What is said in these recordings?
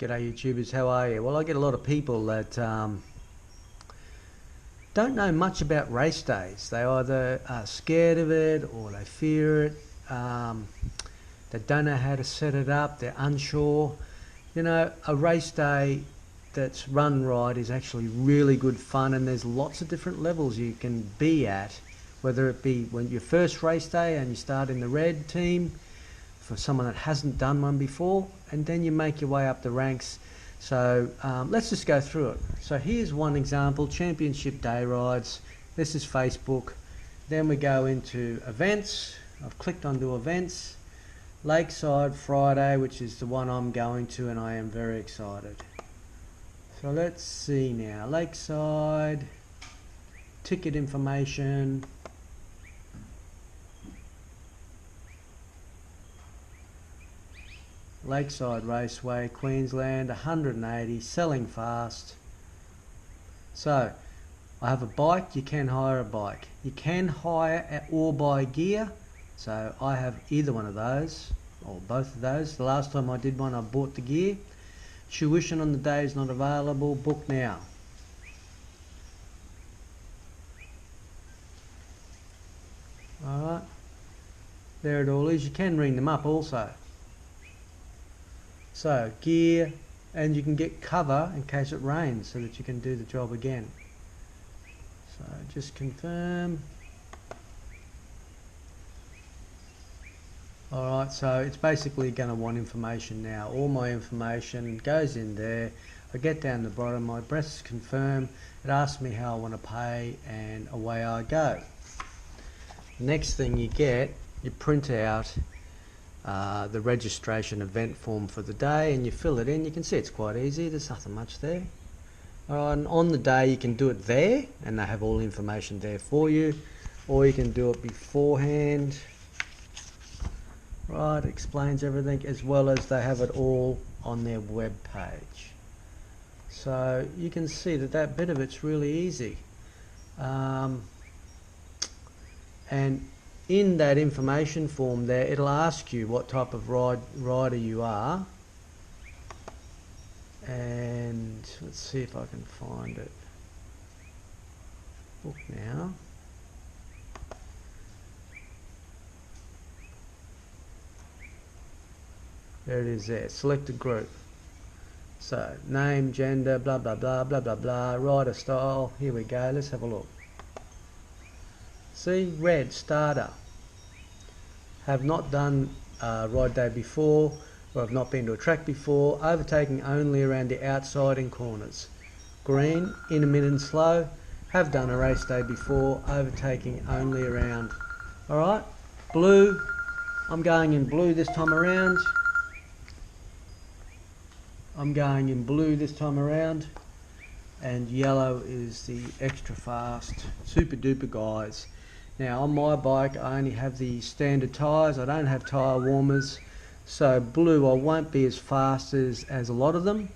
G'day YouTubers, how are you? Well, I get a lot of people that don't know much about race days. They either are scared of it or they fear it. They don't know how to set it up. They're unsure. You know, a race day that's run right is actually really good fun, and there's lots of different levels you can be at, whether it be when your first race day and you start in the red team for someone that hasn't done one before, and then you make your way up the ranks. So let's just go through it. So here's one example, championship day rides. This is Facebook. Then we go into events. I've clicked onto events. Lakeside Friday, which is the one I'm going to, and I am very excited. So let's see now, Lakeside, ticket information. Lakeside Raceway, Queensland, 180, selling fast. So I have a bike. You can hire a bike. You can hire or buy gear. So I have either one of those or both of those. The last time I did one, I bought the gear. Tuition on the day is not available. Book now. Alright, there it all is. You can ring them up also. So gear, and you can get cover in case it rains so that you can do the job again. So just confirm. Alright, so it's basically going to want information now. All my information goes in there. I get down the bottom, I press confirm, it asks me how I want to pay, and away I go. Next thing you get, you print out the registration event form for the day, and you fill it in. You can see it's quite easy, there's nothing much there. Alright, and on the day you can do it there, and they have all the information there for you, or you can do it beforehand. Right, it explains everything, as well as they have it all on their web page. So you can see that that bit of it's really easy. And in that information form there, it'll ask you what type of rider you are. And let's see if I can find it. Book now. There it is there, select a group. So, name, gender, blah, blah, blah, blah, blah, blah, rider style. Here we go, let's have a look. See, red, starter. Have not done ride day before, or have not been to a track before. Overtaking only around the outside and corners. Green, intermittent slow. Have done a race day before, overtaking only around. Alright, blue. I'm going in blue this time around. I'm going in blue this time around, and yellow is the extra fast, super duper guys. Now on my bike I only have the standard tyres, I don't have tyre warmers, so blue I won't be as fast as a lot of them,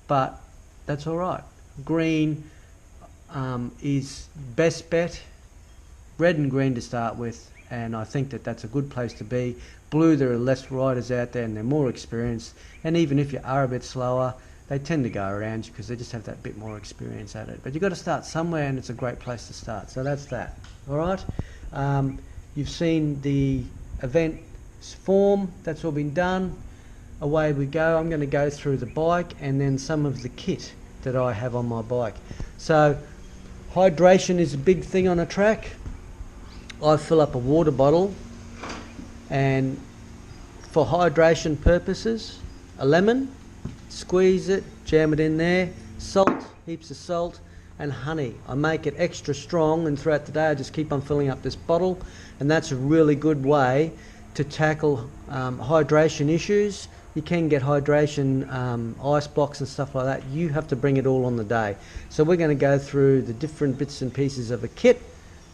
but that's alright. Green is best bet, red and green to start with, and I think that that's a good place to be. Blue, there are less riders out there and they're more experienced, and even if you are a bit slower, they tend to go around you because they just have that bit more experience at it. But you've got to start somewhere, and it's a great place to start. So that's that. Alright, you've seen the event form, that's all been done. Away we go. I'm going to go through the bike and then some of the kit that I have on my bike. So hydration is a big thing on a track. I fill up a water bottle, and for hydration purposes, a lemon, squeeze it, jam it in there, salt, heaps of salt, and honey. I make it extra strong, and throughout the day I just keep on filling up this bottle, and that's a really good way to tackle hydration issues. You can get hydration ice blocks and stuff like that. You have to bring it all on the day. So we're going to go through the different bits and pieces of a kit,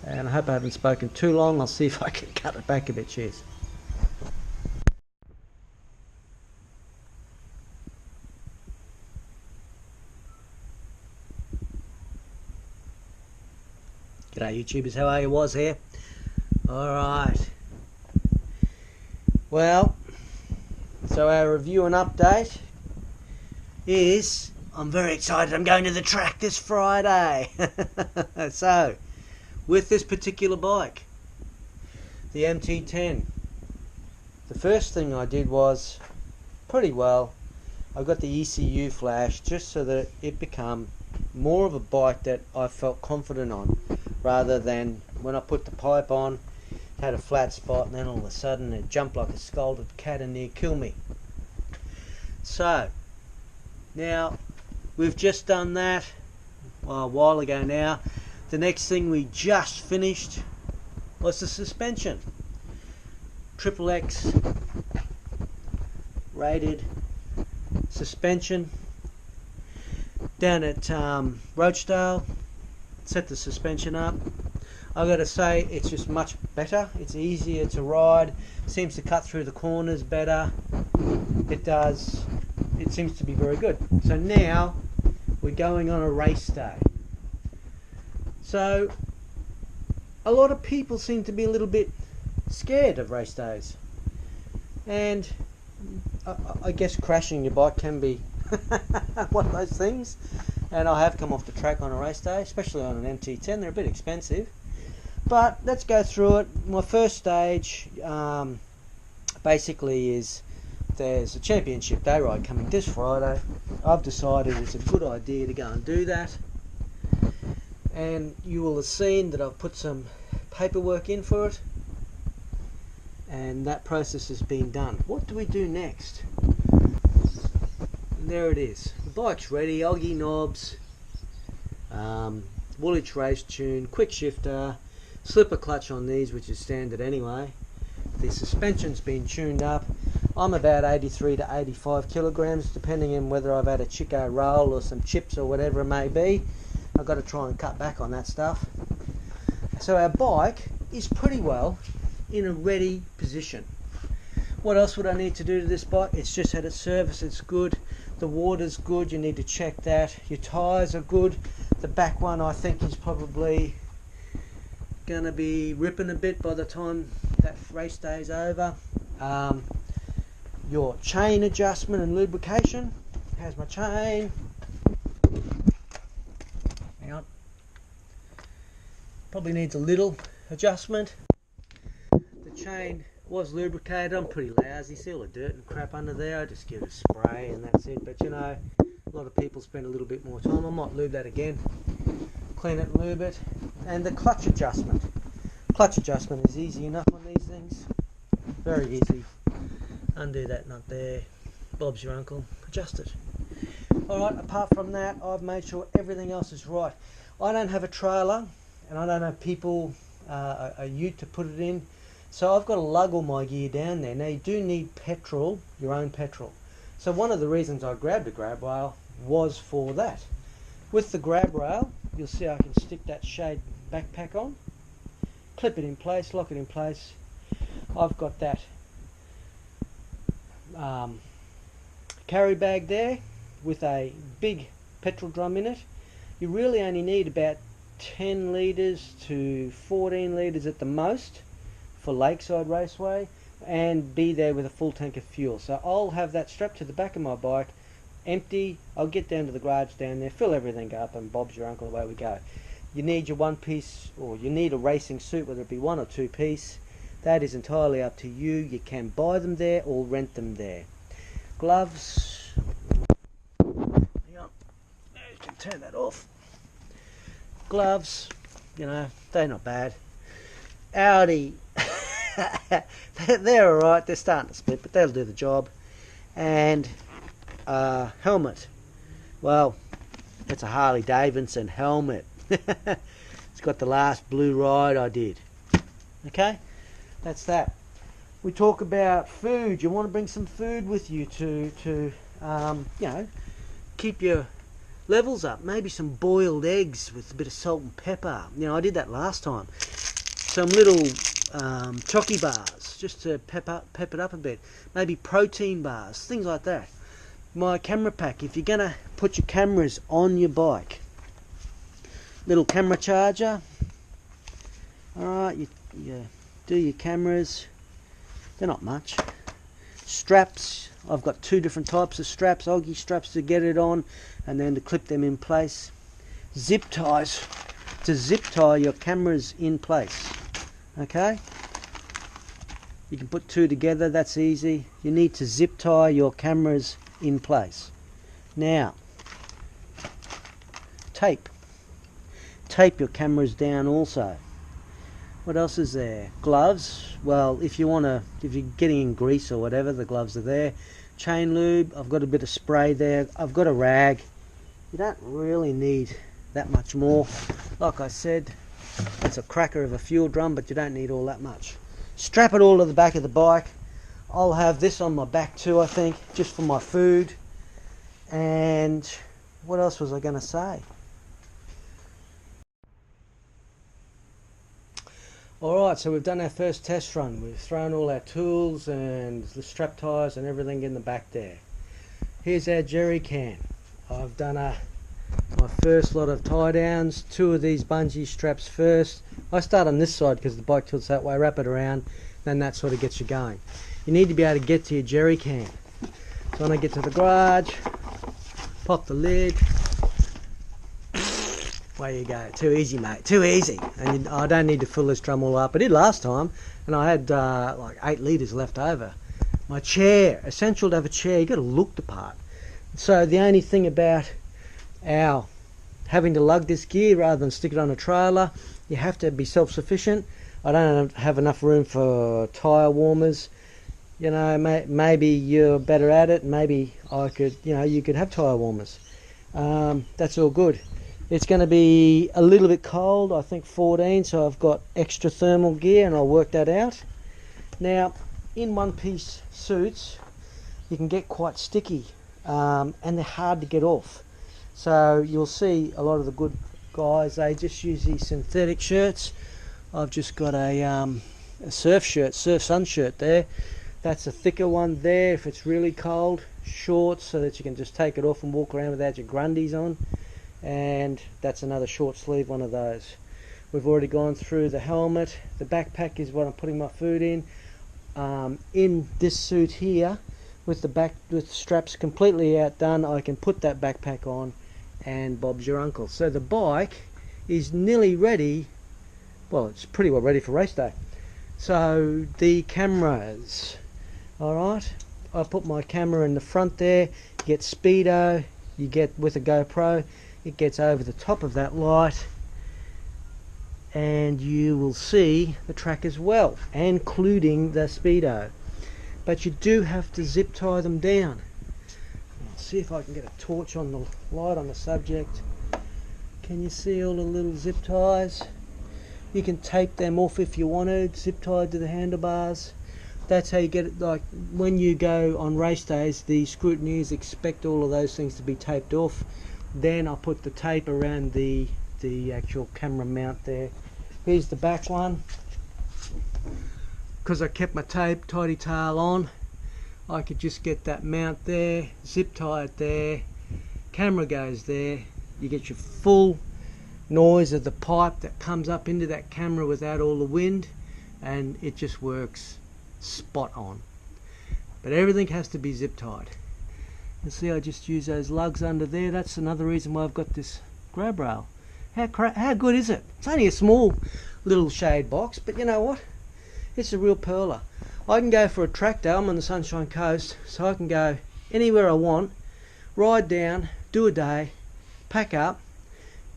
and I hope I haven't spoken too long. I'll see if I can cut it back a bit. Cheers. G'day YouTubers, how are you? Was here. Alright. Well, so our review and update. is I'm very excited. I'm going to the track this Friday. So, with this particular bike, the MT10, the first thing I did was, pretty well, I got the ECU flash just so that it became more of a bike that I felt confident on, rather than when I put the pipe on, had a flat spot and then all of a sudden it jumped like a scalded cat and near killed me. So, now we've just done that a while ago now. The next thing we just finished was the suspension. XXX rated suspension down at Rochedale. Set the suspension up. I've got to say, it's just much better. It's easier to ride. Seems to cut through the corners better. It does. It seems to be very good. So now we're going on a race day. So a lot of people seem to be a little bit scared of race days, and I guess crashing your bike can be one of those things. And I have come off the track on a race day, especially on an MT10. They're a bit expensive, but let's go through it. My first stage basically is, there's a championship day ride coming this Friday. I've decided it's a good idea to go and do that, and you will have seen that I've put some paperwork in for it, and that process has been done. What do we do next? And there it is. The bike's ready. Oggy knobs, Woolwich race tune, quick shifter, slipper clutch on these, which is standard anyway. The suspension's been tuned up. I'm about 83 to 85 kilograms, depending on whether I've had a Chico roll or some chips or whatever it may be. I've got to try and cut back on that stuff. So our bike is pretty well in a ready position. What else would I need to do to this bike? It's just had its service. It's good. The water's good. You need to check that. Your tyres are good. The back one, I think, is probably going to be ripping a bit by the time that race day is over. Your chain adjustment and lubrication. How's my chain? Hang on. Probably needs a little adjustment. The chain was lubricated. I'm pretty lousy. See all the dirt and crap under there? I just give it a spray and that's it. But you know, a lot of people spend a little bit more time. I might lube that again. Clean it and lube it. And the clutch adjustment. Clutch adjustment is easy enough on these things. Very easy. Undo that nut there. Bob's your uncle. Adjust it. Alright, apart from that, I've made sure everything else is right. I don't have a trailer, and I don't have people, a ute to put it in. So I've got to lug all my gear down there. Now you do need petrol, your own petrol. So one of the reasons I grabbed a grab rail was for that. With the grab rail, you'll see I can stick that shade backpack on, clip it in place, lock it in place. I've got that carry bag there with a big petrol drum in it. You really only need about 10 litres to 14 litres at the most for Lakeside Raceway, and be there with a full tank of fuel. So I'll have that strapped to the back of my bike, empty. I'll get down to the garage down there, fill everything up, and Bob's your uncle, away we go. You need your one piece, or you need a racing suit, whether it be one or two piece. That is entirely up to you. You can buy them there or rent them there. Gloves. Hang on. You can turn that off. Gloves, you know, they're not bad. Audi. They're alright. They're starting to split, but they'll do the job. And helmet. Well, it's a Harley Davidson helmet. It's got the last blue ride I did. Okay, that's that. We talk about food. You want to bring some food with you to you know, keep your levels up. Maybe some boiled eggs with a bit of salt and pepper. You know, I did that last time. Some little chocky bars just to pep it up a bit. Maybe protein bars, things like that. My camera pack. If you're gonna put your cameras on your bike, little camera charger. All right, you do your cameras. They're not much. Straps, I've got two different types of straps, Oggy straps to get it on and then to clip them in place. Zip ties to zip tie your cameras in place. Okay, you can put two together, that's easy. You need to zip tie your cameras in place. Now, tape your cameras down also. What else is there? Gloves. Well, if you're getting in grease or whatever, the gloves are there. Chain lube. I've got a bit of spray there. I've got a rag. You don't really need that much more. Like I said, it's a cracker of a fuel drum, but you don't need all that much. Strap it all to the back of the bike. I'll have this on my back too, I think, just for my food. And what else was I going to say? Alright, so we've done our first test run. We've thrown all our tools and the strap ties and everything in the back there. Here's our jerry can. I've done my first lot of tie downs, two of these bungee straps first. I start on this side because the bike tilts that way, wrap it around, then that sort of gets you going. You need to be able to get to your jerry can. So when I get to the garage, pop the lid. Way you go. Too easy, mate. Too easy. And I don't need to fill this drum all up. I did last time, and I had like 8 litres left over. My chair. Essential to have a chair. You got to look the part. So the only thing about our having to lug this gear rather than stick it on a trailer, you have to be self-sufficient. I don't have enough room for tyre warmers. You know, maybe you're better at it. Maybe I could, you could have tyre warmers. That's all good. It's going to be a little bit cold, I think 14, so I've got extra thermal gear and I'll work that out. Now, in one-piece suits, you can get quite sticky and they're hard to get off. So you'll see a lot of the good guys, they just use these synthetic shirts. I've just got a surf sun shirt there. That's a thicker one there if it's really cold. Shorts so that you can just take it off and walk around without your grundies on. And that's another short sleeve one of those. We've already gone through the helmet. The backpack is what I'm putting my food in. In this suit here, with the straps completely outdone, I can put that backpack on and Bob's your uncle. So the bike is nearly ready. Well, it's pretty well ready for race day. So the cameras, alright, I put my camera in the front there. You get speedo, you get with a GoPro, it gets over the top of that light and you will see the track as well, including the speedo. But you do have to zip tie them down. I'll see if I can get a torch on the light on the subject. Can you see all the little zip ties? You can tape them off if you wanted, zip tied to the handlebars. That's how you get it. Like when you go on race days, the scrutineers expect all of those things to be taped off. Then I'll put the tape around the actual camera mount there. Here's the back one. Because I kept my tidy tail on, I could just get that mount there, zip tie it there, camera goes there. You get your full noise of the pipe that comes up into that camera without all the wind, and it just works spot on. But everything has to be zip tied. You see, I just use those lugs under there. That's another reason why I've got this grab rail. How good is it? It's only a small little shade box, but you know what? It's a real pearler. I can go for a track day. I'm on the Sunshine Coast, so I can go anywhere I want, ride down, do a day, pack up.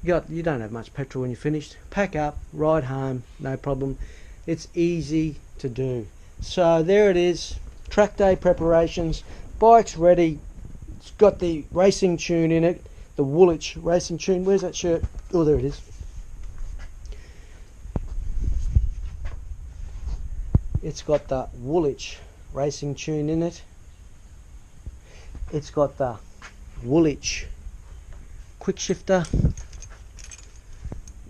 You don't have much petrol when you're finished. Pack up, ride home, no problem. It's easy to do. So there it is, track day preparations. Bike's ready. It's got the racing tune in it, the Woolwich racing tune. Where's that shirt? Oh, there it is. It's got the Woolwich racing tune in it. It's got the Woolwich quick shifter.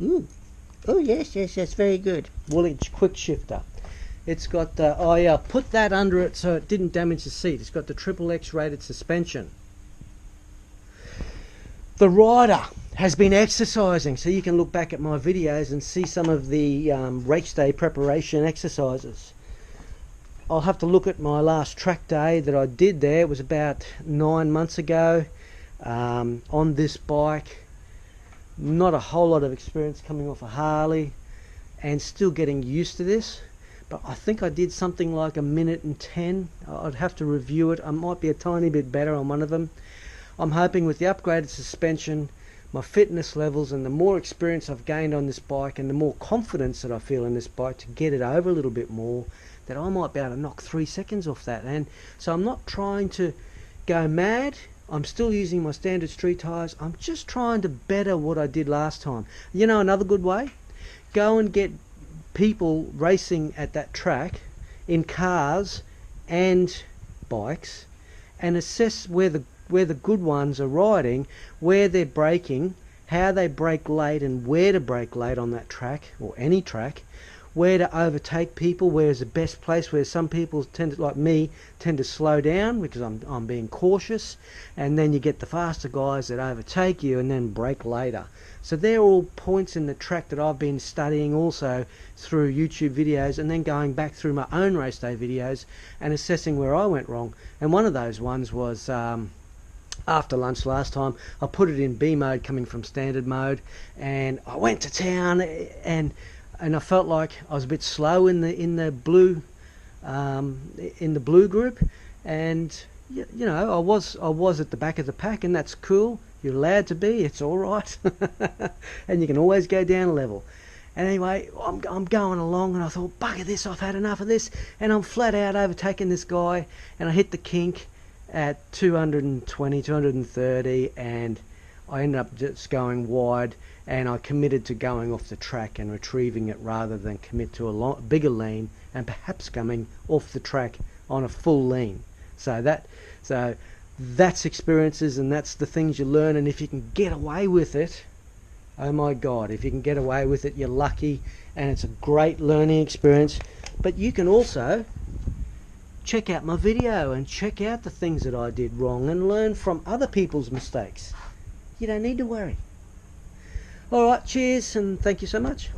Oh yes, very good. Woolwich quick shifter. It's got the, oh yeah, put that under it so it didn't damage the seat. It's got the XXX rated suspension. The rider has been exercising, so you can look back at my videos and see some of the race day preparation exercises. I'll have to look at my last track day that I did there. It was about 9 months ago, on this bike. Not a whole lot of experience coming off a Harley and still getting used to this, but I think I did something like 1:10. I'd have to review it. I might be a tiny bit better on one of them. I'm hoping with the upgraded suspension, my fitness levels, and the more experience I've gained on this bike and the more confidence that I feel in this bike to get it over a little bit more, that I might be able to knock 3 seconds off that. And so I'm not trying to go mad. I'm still using my standard street tyres. I'm just trying to better what I did last time. You know, another good way? Go and get people racing at that track in cars and bikes and assess where the good ones are riding, where they're braking, how they brake late and where to brake late on that track or any track, where to overtake people, where is the best place, where some people tend to, like me, tend to slow down because I'm being cautious, and then you get the faster guys that overtake you and then brake later. So they're all points in the track that I've been studying also through YouTube videos, and then going back through my own race day videos and assessing where I went wrong. And one of those ones was after lunch last time. I put it in B mode coming from standard mode, and I went to town, and I felt like I was a bit slow in the blue group, and you know, I was at the back of the pack, and that's cool. You're allowed to be. It's all right, and you can always go down a level. And anyway, I'm going along, and I thought, bugger this, I've had enough of this, and I'm flat out overtaking this guy, and I hit the kink at 220, 230, and I ended up just going wide, and I committed to going off the track and retrieving it rather than commit to a bigger lean and perhaps coming off the track on a full lean. So that's experiences, and that's the things you learn. And if you can get away with it, oh my God, if you can get away with it, you're lucky, and it's a great learning experience. But you can also check out my video and check out the things that I did wrong and learn from other people's mistakes. You don't need to worry. Alright, cheers, and thank you so much.